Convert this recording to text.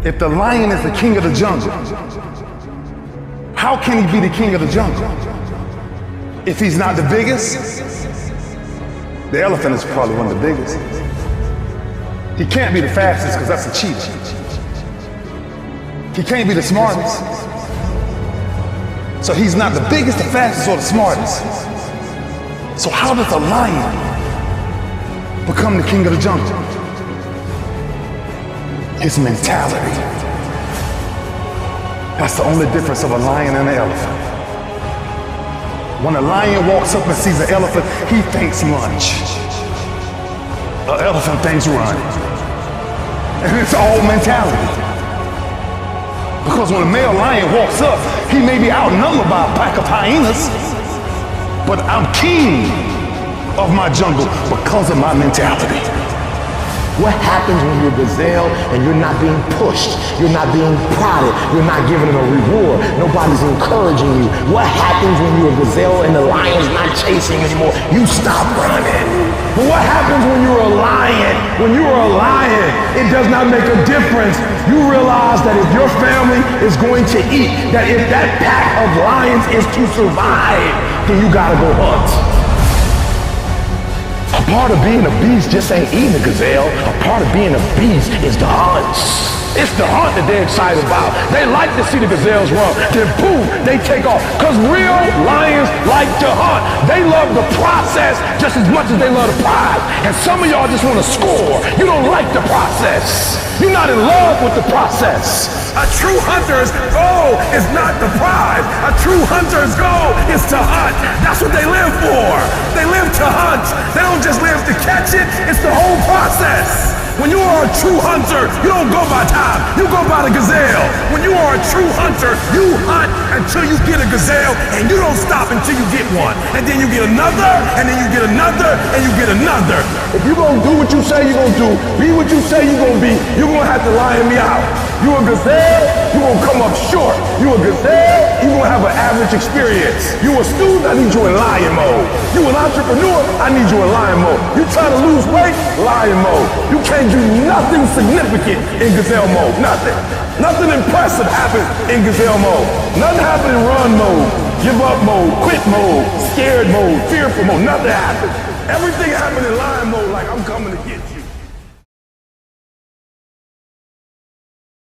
If the lion is the king of the jungle, how can he be the king of the jungle? If he's not the biggest, the elephant is probably one of the biggest. He can't be the fastest because that's a cheetah. He can't be the smartest. So he's not the biggest, the fastest, or the smartest. So how does a lion become the king of the jungle? His mentality. That's the only difference of a lion and an elephant. When a lion walks up and sees an elephant, he thinks lunch. An elephant thinks run. And it's all mentality. Because when a male lion walks up, he may be outnumbered by a pack of hyenas, but I'm king of my jungle because of my mentality. What happens when you're a gazelle and you're not being pushed, you're not being prodded, you're not given a reward, nobody's encouraging you? What happens when you're a gazelle and the lion's not chasing anymore? You stop running. But what happens when you're a lion? When you are a lion, it does not make a difference. You realize that if your family is going to eat, that if that pack of lions is to survive, then you gotta go hunt. A part of being a beast just ain't eating a gazelle. A part of being a beast is the hunt. It's the hunt that they're excited about. They like to see the gazelles run. Then boom, they take off. Because real lions like to hunt. They love the process just as much as they love the prize. And some of y'all just want to score. You don't like the process. You're not in love with the process. A true hunter's goal is not the prize. A true hunter's goal is to hunt. That's what they live for. They live to hunt. They don't just live to catch it. It's the whole process. When you are a true hunter, you don't go by time, you go by the gazelle. When you are a true hunter, you hunt until you get a gazelle, and you don't stop until you get one. And then you get another, and then you get another, and you get another. If you're gonna do what you say you're gonna do, be what you say you're gonna be, you're gonna have to lion me out. You a gazelle, you're gonna come up short. You a gazelle, you're gonna have an average experience. You a student, I need you in lion mode. You an entrepreneur, I need you in lion mode. You trying to lose weight, lion mode. You can't do nothing significant in gazelle mode, nothing. Nothing impressive happens in gazelle mode. Nothing happens in run mode, give up mode, quit mode, scared mode, fearful mode, nothing happens. Everything happens in lion mode like I'm coming to get you.